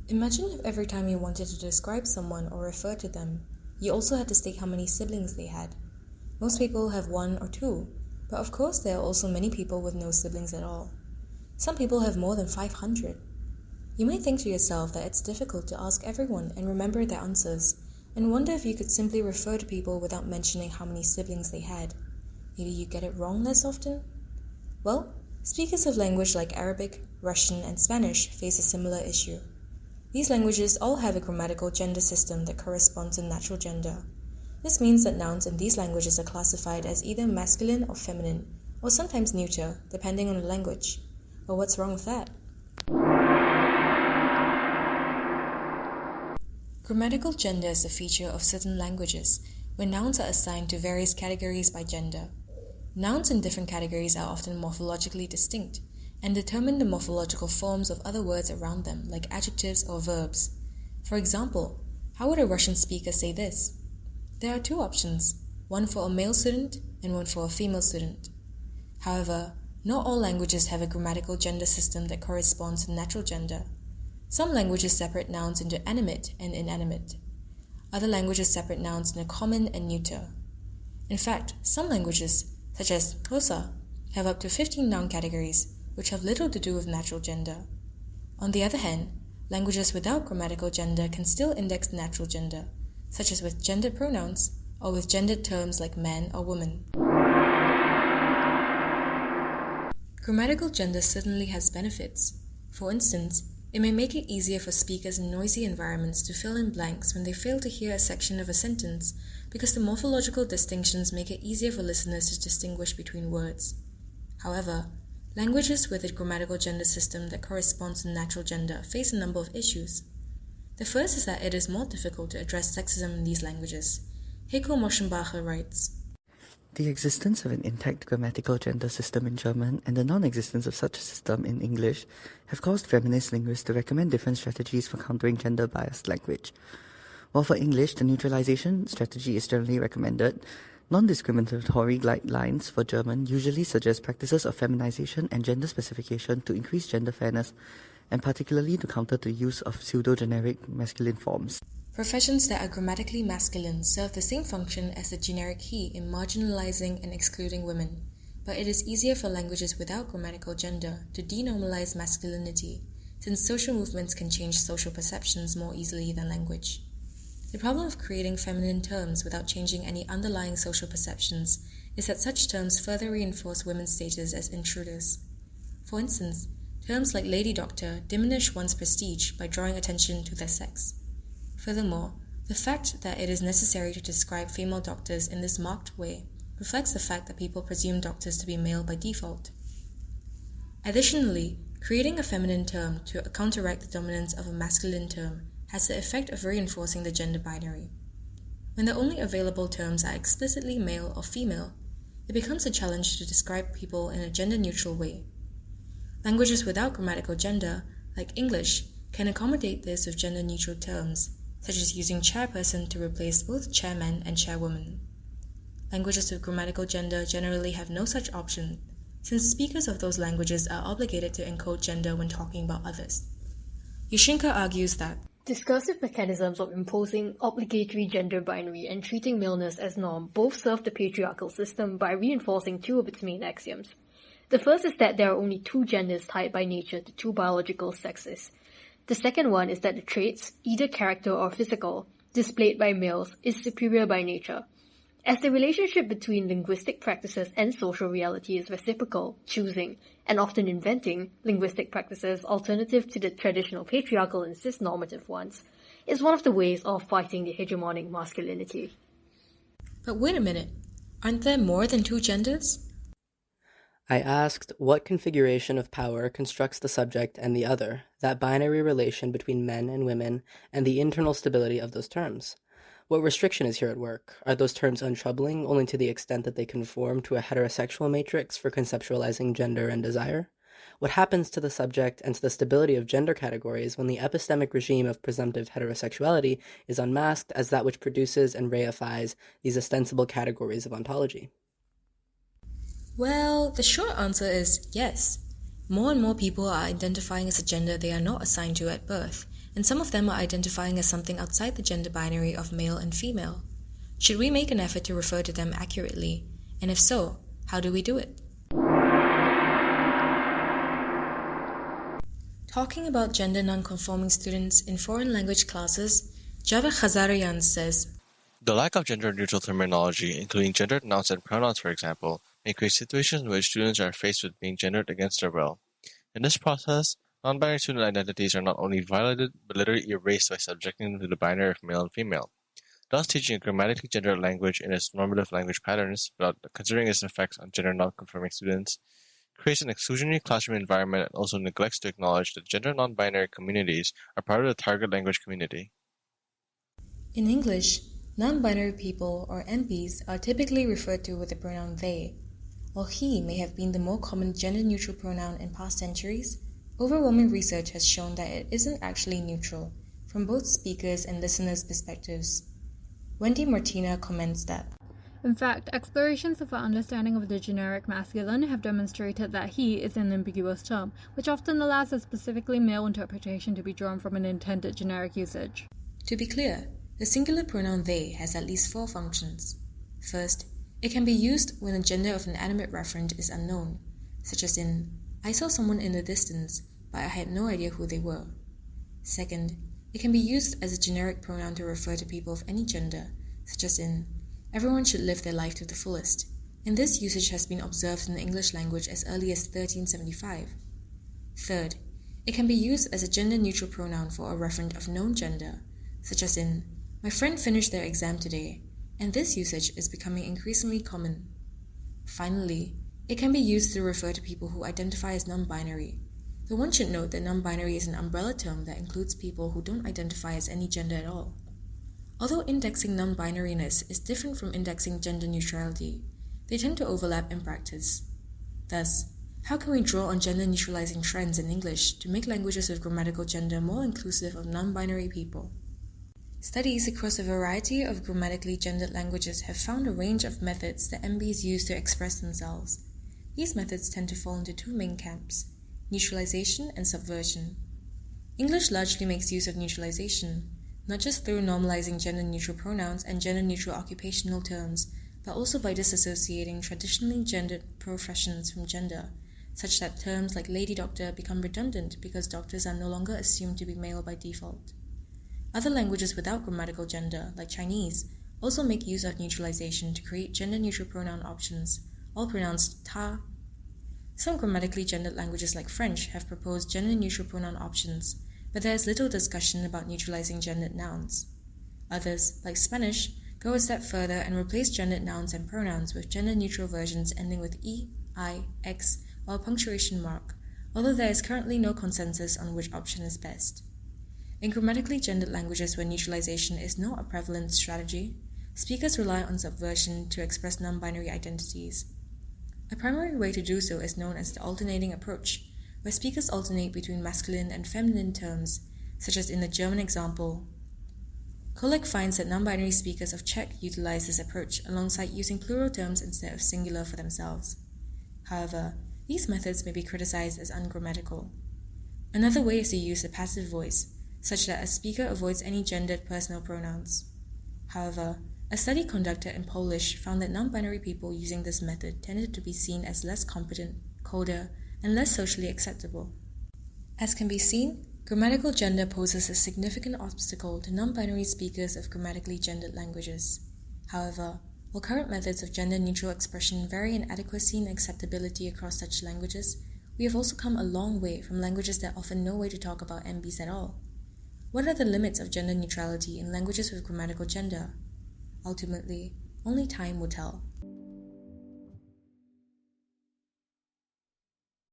Imagine if every time you wanted to describe someone or refer to them, you also had to state how many siblings they had. Most people have 1 or 2, but of course there are also many people with no siblings at all. Some people have more than 500. You might think to yourself that it's difficult to ask everyone and remember their answers, and wonder if you could simply refer to people without mentioning how many siblings they had. Maybe you get it wrong less often? Well, speakers of language like Arabic, Russian, and Spanish face a similar issue. These languages all have a grammatical gender system that corresponds to natural gender. This means that nouns in these languages are classified as either masculine or feminine, or sometimes neuter, depending on the language. But what's wrong with that? Grammatical gender is a feature of certain languages, where nouns are assigned to various categories by gender. Nouns in different categories are often morphologically distinct, and determine the morphological forms of other words around them, like adjectives or verbs. For example, how would a Russian speaker say this? There are 2 options, one for a male student and one for a female student. However, not all languages have a grammatical gender system that corresponds to natural gender. Some languages separate nouns into animate and inanimate. Other languages separate nouns into common and neuter. In fact, some languages, such as Xhosa, have up to 15 noun categories, which have little to do with natural gender. On the other hand, languages without grammatical gender can still index natural gender, such as with gendered pronouns or with gendered terms like man or woman. Grammatical gender certainly has benefits. For instance, it may make it easier for speakers in noisy environments to fill in blanks when they fail to hear a section of a sentence, because the morphological distinctions make it easier for listeners to distinguish between words. However, languages with a grammatical gender system that corresponds to natural gender face a number of issues. The first is that it is more difficult to address sexism in these languages. Heiko Moschenbacher writes, The existence of an intact grammatical gender system in German and the non-existence of such a system in English have caused feminist linguists to recommend different strategies for countering gender-biased language. While for English, the neutralization strategy is generally recommended, non-discriminatory guidelines for German usually suggest practices of feminization and gender specification to increase gender fairness, and particularly to counter the use of pseudo-generic masculine forms. Professions that are grammatically masculine serve the same function as the generic he in marginalizing and excluding women, but it is easier for languages without grammatical gender to denormalize masculinity, since social movements can change social perceptions more easily than language. The problem of creating feminine terms without changing any underlying social perceptions is that such terms further reinforce women's status as intruders. For instance, terms like lady doctor diminish one's prestige by drawing attention to their sex. Furthermore, the fact that it is necessary to describe female doctors in this marked way reflects the fact that people presume doctors to be male by default. Additionally, creating a feminine term to counteract the dominance of a masculine term has the effect of reinforcing the gender binary. When the only available terms are explicitly male or female, it becomes a challenge to describe people in a gender-neutral way. Languages without grammatical gender, like English, can accommodate this with gender-neutral terms, such as using chairperson to replace both chairman and chairwoman. Languages with grammatical gender generally have no such option, since speakers of those languages are obligated to encode gender when talking about others. Jusińska argues that discursive mechanisms of imposing obligatory gender binary and treating maleness as norm both serve the patriarchal system by reinforcing 2 of its main axioms. The first is that there are only 2 genders tied by nature to 2 biological sexes. The second one is that the traits, either character or physical, displayed by males is superior by nature. As the relationship between linguistic practices and social reality is reciprocal, choosing, and often inventing linguistic practices alternative to the traditional patriarchal and cis-normative ones, is one of the ways of fighting the hegemonic masculinity. But wait a minute, aren't there more than 2 genders? I asked what configuration of power constructs the subject and the other, that binary relation between men and women, and the internal stability of those terms. What restriction is here at work? Are those terms untroubling only to the extent that they conform to a heterosexual matrix for conceptualizing gender and desire? What happens to the subject and to the stability of gender categories when the epistemic regime of presumptive heterosexuality is unmasked as that which produces and reifies these ostensible categories of ontology? Well, the short answer is yes. More and more people are identifying as a gender they are not assigned to at birth, and some of them are identifying as something outside the gender binary of male and female. Should we make an effort to refer to them accurately? And if so, how do we do it? Talking about gender non-conforming students in foreign language classes, Judith says, "The lack of gender-neutral terminology, including gendered nouns and pronouns for example, may create situations in which students are faced with being gendered against their will. In this process, non-binary student identities are not only violated but literally erased by subjecting them to the binary of male and female. Thus, teaching a grammatically gendered language in its normative language patterns, without considering its effects on gender non-conforming students, creates an exclusionary classroom environment and also neglects to acknowledge that gender non-binary communities are part of the target language community." In English, non-binary people, or NBs, are typically referred to with the pronoun they. While he may have been the more common gender-neutral pronoun in past centuries, overwhelming research has shown that it isn't actually neutral, from both speakers' and listeners' perspectives. Wendy Martina comments that, in fact, explorations of our understanding of the generic masculine have demonstrated that he is an ambiguous term, which often allows a specifically male interpretation to be drawn from an intended generic usage. To be clear, the singular pronoun they has at least 4 functions. First, it can be used when the gender of an animate referent is unknown, such as in, "I saw someone in the distance, but I had no idea who they were." Second, it can be used as a generic pronoun to refer to people of any gender, such as in, "Everyone should live their life to the fullest," and this usage has been observed in the English language as early as 1375. Third, it can be used as a gender-neutral pronoun for a referent of known gender, such as in, "My friend finished their exam today," and this usage is becoming increasingly common. Finally, it can be used to refer to people who identify as non-binary, though one should note that non-binary is an umbrella term that includes people who don't identify as any gender at all. Although indexing non-binariness is different from indexing gender neutrality, they tend to overlap in practice. Thus, how can we draw on gender-neutralizing trends in English to make languages with grammatical gender more inclusive of non-binary people? Studies across a variety of grammatically gendered languages have found a range of methods that NBs use to express themselves. These methods tend to fall into 2 main camps: neutralization and subversion. English largely makes use of neutralization, not just through normalizing gender-neutral pronouns and gender-neutral occupational terms, but also by disassociating traditionally gendered professions from gender, such that terms like lady doctor become redundant because doctors are no longer assumed to be male by default. Other languages without grammatical gender, like Chinese, also make use of neutralization to create gender-neutral pronoun options, all pronounced ta. Some grammatically gendered languages like French have proposed gender-neutral pronoun options, but there is little discussion about neutralizing gendered nouns. Others, like Spanish, go a step further and replace gendered nouns and pronouns with gender-neutral versions ending with e, I, x, or a punctuation mark, although there is currently no consensus on which option is best. In grammatically gendered languages where neutralization is not a prevalent strategy, speakers rely on subversion to express non-binary identities. A primary way to do so is known as the alternating approach, where speakers alternate between masculine and feminine terms, such as in the German example. Kolek finds that non-binary speakers of Czech utilize this approach alongside using plural terms instead of singular for themselves. However, these methods may be criticized as ungrammatical. Another way is to use the passive voice, such that a speaker avoids any gendered personal pronouns. However, a study conducted in Polish found that non-binary people using this method tended to be seen as less competent, colder, and less socially acceptable. As can be seen, grammatical gender poses a significant obstacle to non-binary speakers of grammatically gendered languages. However, while current methods of gender-neutral expression vary in adequacy and acceptability across such languages, we have also come a long way from languages that offer no way to talk about NBs at all. What are the limits of gender neutrality in languages with grammatical gender? Ultimately, only time will tell.